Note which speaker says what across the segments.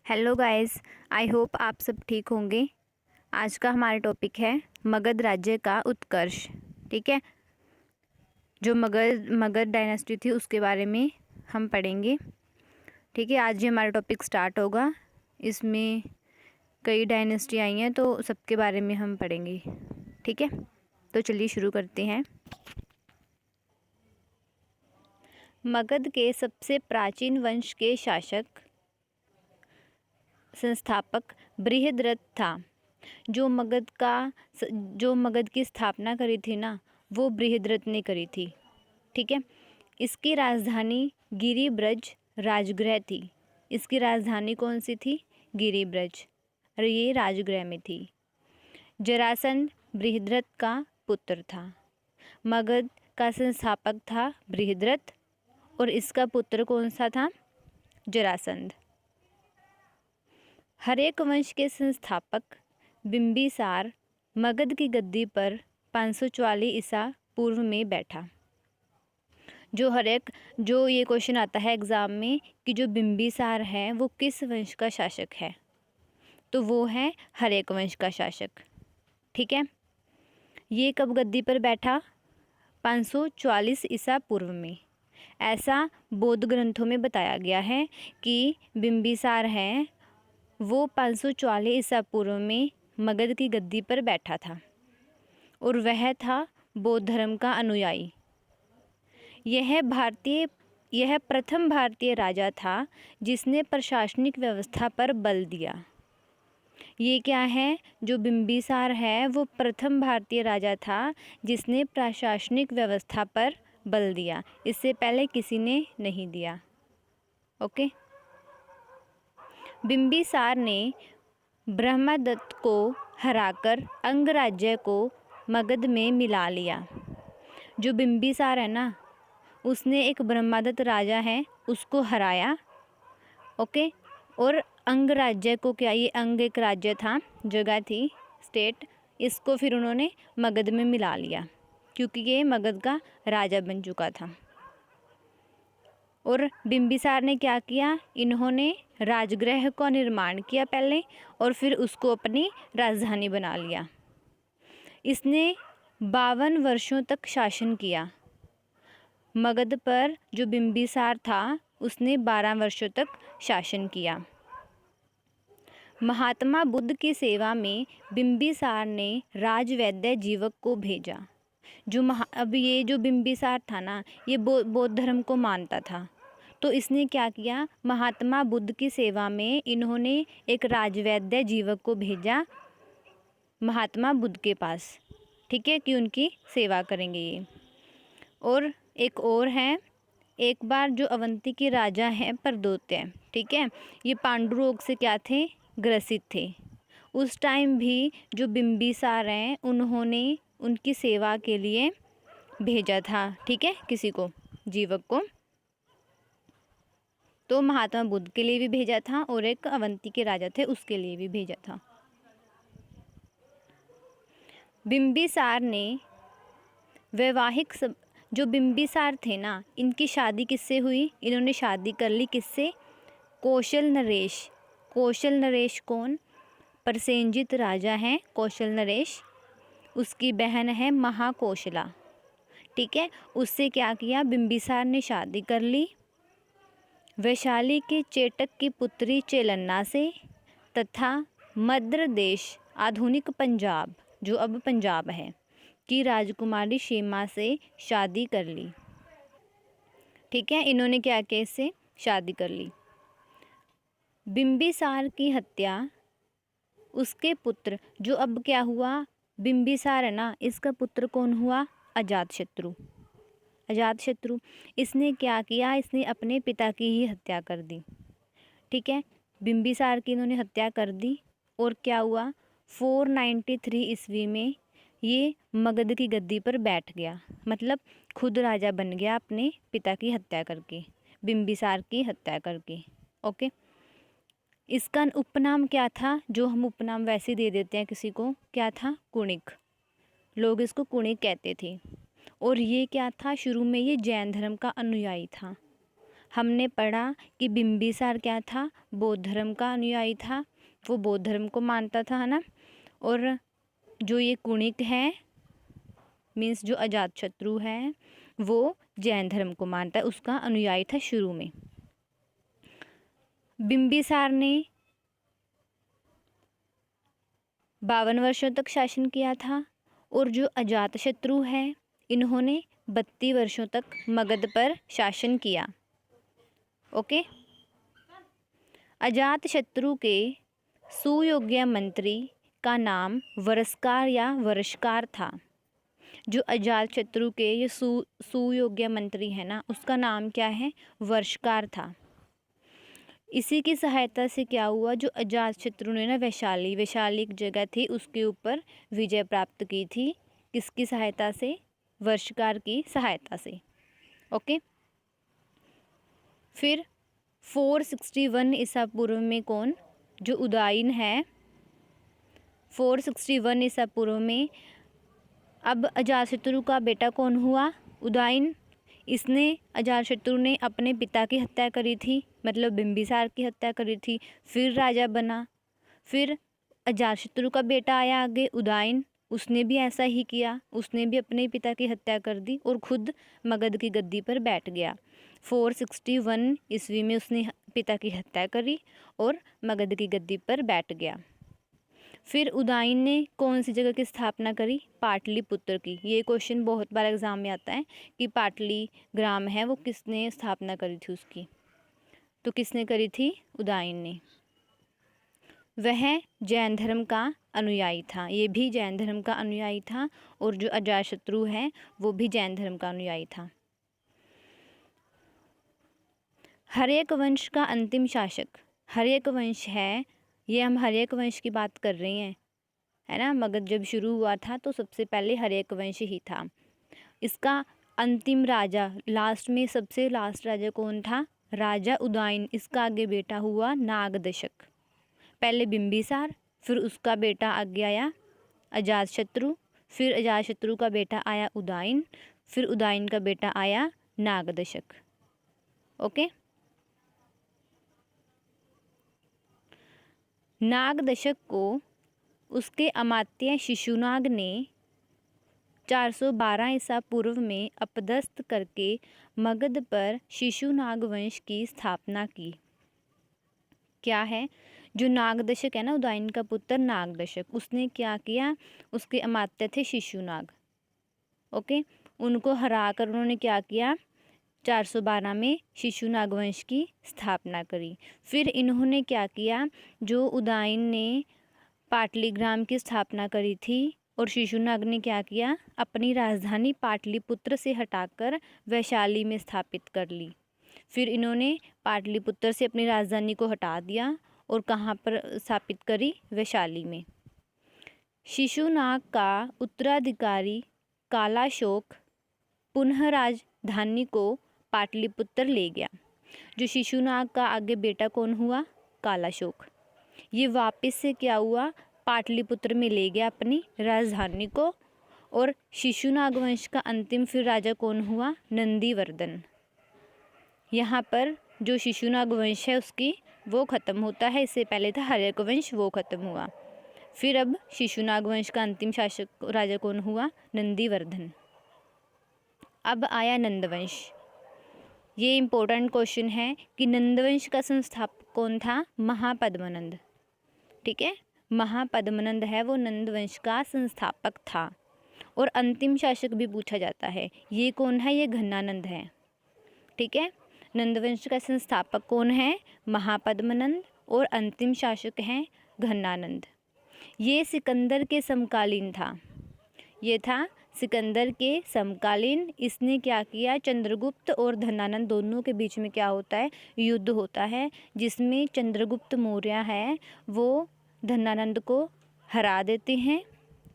Speaker 1: Hello guys, I hope आप सब ठीक होंगे। आज का हमारा टॉपिक है मगध राज्य का उत्कर्ष। ठीक है, जो मगध डायनेस्टी थी उसके बारे में हम पढ़ेंगे। ठीक है, आज ये हमारा टॉपिक स्टार्ट होगा। इसमें कई डायनेस्टी आई हैं तो सबके बारे में हम पढ़ेंगे। ठीक है, तो चलिए शुरू करते हैं। मगध के सबसे प्राचीन वंश के शासक संस्थापक बृहद्रथ था। जो मगध की स्थापना करी थी ना, वो बृहद्रथ ने करी थी। ठीक है, इसकी राजधानी गिरिब्रज राजगृह थी। इसकी राजधानी कौन सी थी? गिरिब्रज, और ये राजगृह में थी। जरासंध बृहद्रथ का पुत्र था। मगध का संस्थापक था बृहद्रथ और इसका पुत्र कौन सा था? जरासंध। हर्यक वंश के संस्थापक बिंबिसार मगध की गद्दी पर 544 ईसा पूर्व में बैठा। जो ये क्वेश्चन आता है एग्ज़ाम में कि जो बिंबिसार है वो किस वंश का शासक है, तो वो है हर्यक वंश का शासक। ठीक है, ये कब गद्दी पर बैठा? 544 ईसा पूर्व में। ऐसा बौद्ध ग्रंथों में बताया गया है कि बिंबिसार है वो 544 ईसा पूर्व में मगध की गद्दी पर बैठा था और वह था बौद्ध धर्म का अनुयायी। यह प्रथम भारतीय राजा था जिसने प्रशासनिक व्यवस्था पर बल दिया। ये क्या है? जो बिंबिसार है वो प्रथम भारतीय राजा था जिसने प्रशासनिक व्यवस्था पर बल दिया। इससे पहले किसी ने नहीं दिया। ओके। बिंबिसार ने ब्रह्मदत्त को हराकर अंगराज्य को मगध में मिला लिया। जो बिंबिसार है ना, उसने एक ब्रह्मदत्त राजा है उसको हराया। ओके, और अंगराज्य को क्या, ये अंग एक राज्य था, जगह थी, स्टेट, इसको फिर उन्होंने मगध में मिला लिया क्योंकि ये मगध का राजा बन चुका था। और बिंबिसार ने क्या किया? इन्होंने राजगृह का निर्माण किया पहले और फिर उसको अपनी राजधानी बना लिया। इसने 52 वर्षों तक शासन किया। मगध पर जो बिंबिसार था उसने 12 वर्षों तक शासन किया। महात्मा बुद्ध की सेवा में बिंबिसार ने राजवैद्य जीवक को भेजा। अब ये जो बिंबिसार था ना, ये बौद्ध धर्म को मानता था, तो इसने क्या किया? महात्मा बुद्ध की सेवा में इन्होंने एक राजवैद्य जीवक को भेजा महात्मा बुद्ध के पास। ठीक है, कि उनकी सेवा करेंगे ये। और एक और है, एक बार जो अवंती के राजा हैं प्रदोत्य, ठीक है, ये पांडु रोग से क्या थे? ग्रसित थे। उस टाइम भी जो बिंबिसार हैं उन्होंने उनकी सेवा के लिए भेजा था। ठीक है, किसी को, जीवक को। तो महात्मा बुद्ध के लिए भी भेजा था और एक अवंती के राजा थे उसके लिए भी भेजा था। बिंबिसार ने जो बिंबिसार थे ना, इनकी शादी किससे हुई? इन्होंने शादी कर ली किससे? कौशल नरेश। कौशल नरेश कौन? प्रसेनजित राजा हैं कौशल नरेश, उसकी बहन है महाकौशला। ठीक है, उससे क्या किया? बिंबिसार ने शादी कर ली वैशाली के चेटक की पुत्री चेलन्ना से तथा मद्र देश, आधुनिक पंजाब, जो अब पंजाब है, की राजकुमारी शेमा से शादी कर ली। ठीक है, इन्होंने क्या किया? इससे शादी कर ली। बिंबिसार की हत्या उसके पुत्र, जो अब क्या हुआ? बिंबिसार है ना, इसका पुत्र कौन हुआ? अजातशत्रु। अजातशत्रु, इसने क्या किया? इसने अपने पिता की ही हत्या कर दी। ठीक है, बिंबिसार की इन्होंने हत्या कर दी और क्या हुआ? 493 ईस्वी में ये मगध की गद्दी पर बैठ गया, मतलब खुद राजा बन गया अपने पिता की हत्या करके, बिंबिसार की हत्या करके। ओके, इसका उपनाम क्या था? जो हम उपनाम वैसे दे देते हैं किसी को, क्या था? कुणिक। लोग इसको कुणिक कहते थे। और ये क्या था? शुरू में ये जैन धर्म का अनुयायी था। हमने पढ़ा कि बिंबिसार क्या था, बौद्ध धर्म का अनुयायी था, वो बौद्ध धर्म को मानता था, है ना। और जो ये कुणिक है मीन्स जो अजातशत्रु है वो जैन धर्म को मानता है, उसका अनुयायी था शुरू में। बिंबिसार ने 52 वर्षों तक शासन किया था और जो अजातशत्रु है इन्होंने 32 वर्षों तक मगध पर शासन किया। ओके। अजातशत्रु के सुयोग्य मंत्री का नाम वरस्कार या वर्षकार था। जो अजातशत्रु के ये सुयोग्य मंत्री है ना, उसका नाम क्या है, वर्षकार था। इसी की सहायता से क्या हुआ, जो अजातशत्रु ने ना वैशाली एक जगह थी उसके ऊपर विजय प्राप्त की थी। किसकी सहायता से, वर्षकार की सहायता से। ओके। फिर 461 ईसा पूर्व में कौन, जो उदायन है, 461 ईसा पूर्व में अब अजातशत्रु का बेटा कौन हुआ, उदायन। इसने अजातशत्रु ने अपने पिता की हत्या करी थी, मतलब बिंबिसार की हत्या करी थी, फिर राजा बना। फिर अजातशत्रु का बेटा आया आगे उदायन, उसने भी ऐसा ही किया, उसने भी अपने पिता की हत्या कर दी और खुद मगध की गद्दी पर बैठ गया। 461 ईस्वी में उसने पिता की हत्या करी और मगध की गद्दी पर बैठ गया। फिर उदायन ने कौन सी जगह की स्थापना करी, पाटलिपुत्र की। ये क्वेश्चन बहुत बार एग्जाम में आता है कि पाटली ग्राम है वो किसने स्थापना करी थी उसकी, तो किसने करी थी, उदायन ने। वह जैन धर्म का अनुयायी था, ये भी जैन धर्म का अनुयायी था और जो अजातशत्रु है वो भी जैन धर्म का अनुयायी था। हर्यक वंश का अंतिम शासक, हर्यक वंश है, ये हम हर्यक वंश की बात कर रहे हैं, है ना। मगध जब शुरू हुआ था तो सबसे पहले हर्यक वंश ही था। इसका अंतिम राजा, लास्ट में सबसे लास्ट राजा कौन था, राजा उदायन। इसका आगे बेटा हुआ नागदशक। पहले बिंबिसार, फिर उसका बेटा आगे आया अजातशत्रु, फिर अजातशत्रु का बेटा आया उदायन, फिर उदायन का बेटा आया नागदशक। ओके। नागदशक को उसके अमात्य शिशुनाग ने 412 ईसा पूर्व में अपदस्थ करके मगध पर शिशुनाग वंश की स्थापना की। क्या है, जो नागदशक है ना, उदायन का पुत्र नागदशक, उसने क्या किया, उसके अमात्य थे शिशुनाग। ओके। उनको हराकर उन्होंने क्या किया, 412 में शिशुनाग वंश की स्थापना करी। फिर इन्होंने क्या किया, जो उदायन ने पाटलीग्राम की स्थापना करी थी और शिशुनाग ने क्या किया, अपनी राजधानी पाटलिपुत्र से हटाकर वैशाली में स्थापित कर ली। फिर इन्होंने पाटलिपुत्र से अपनी राजधानी को हटा दिया और कहाँ पर स्थापित करी, वैशाली में। शिशुनाग का उत्तराधिकारी कालाशोक पुनः राजधानी को पाटलिपुत्र ले गया। जो शिशुनाग का आगे बेटा कौन हुआ, कालाशोक। ये वापस से क्या हुआ, पाटलिपुत्र में ले गया अपनी राजधानी को। और शिशुनाग वंश का अंतिम फिर राजा कौन हुआ, नंदीवर्धन। यहाँ पर जो शिशुनाग वंश है उसकी वो ख़त्म होता है, इससे पहले था हर्यक वंश, वो ख़त्म हुआ। फिर अब शिशुनाग वंश का अंतिम शासक राजा कौन हुआ, नंदीवर्धन। अब आया नंदवंश। ये इम्पोर्टेंट क्वेश्चन है कि नंदवंश का संस्थापक कौन था, महापद्मनंद। ठीक है, महापद्मनंद है वो नंदवंश का संस्थापक था। और अंतिम शासक भी पूछा जाता है, ये कौन है, ये घन्नानंद है। ठीक है, नंदवंश का संस्थापक कौन है, महापद्मनंद, और अंतिम शासक हैं घन्नानंद। ये सिकंदर के समकालीन था, ये था सिकंदर के समकालीन। इसने क्या किया, चंद्रगुप्त और धनानंद दोनों के बीच में क्या होता है, युद्ध होता है, जिसमें चंद्रगुप्त मौर्य है वो धनानंद को हरा देते हैं,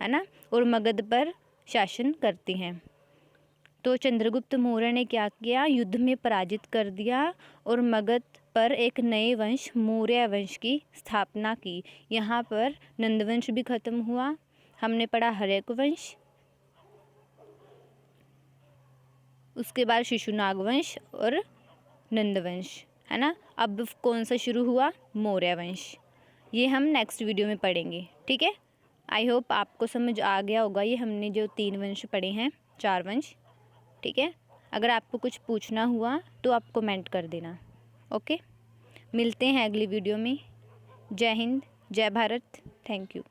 Speaker 1: है ना, और मगध पर शासन करते हैं। तो चंद्रगुप्त मौर्य ने क्या किया, युद्ध में पराजित कर दिया और मगध पर एक नए वंश मौर्य वंश की स्थापना की। यहाँ पर नंदवंश भी खत्म हुआ, हमने पढ़ा हर्यक वंश, उसके बाद शिशुनाग वंश और नंदवंश, है ना। अब कौन सा शुरू हुआ? मौर्य वंश। ये हम नेक्स्ट वीडियो में पढ़ेंगे, ठीक है। आई होप आपको समझ आ गया होगा ये हमने जो 3 वंश पढ़े हैं, 4 वंश, ठीक है। अगर आपको कुछ पूछना हुआ तो आप कमेंट कर देना, ओके। मिलते हैं अगली वीडियो में। जय हिंद, जय भारत, थैंक यू।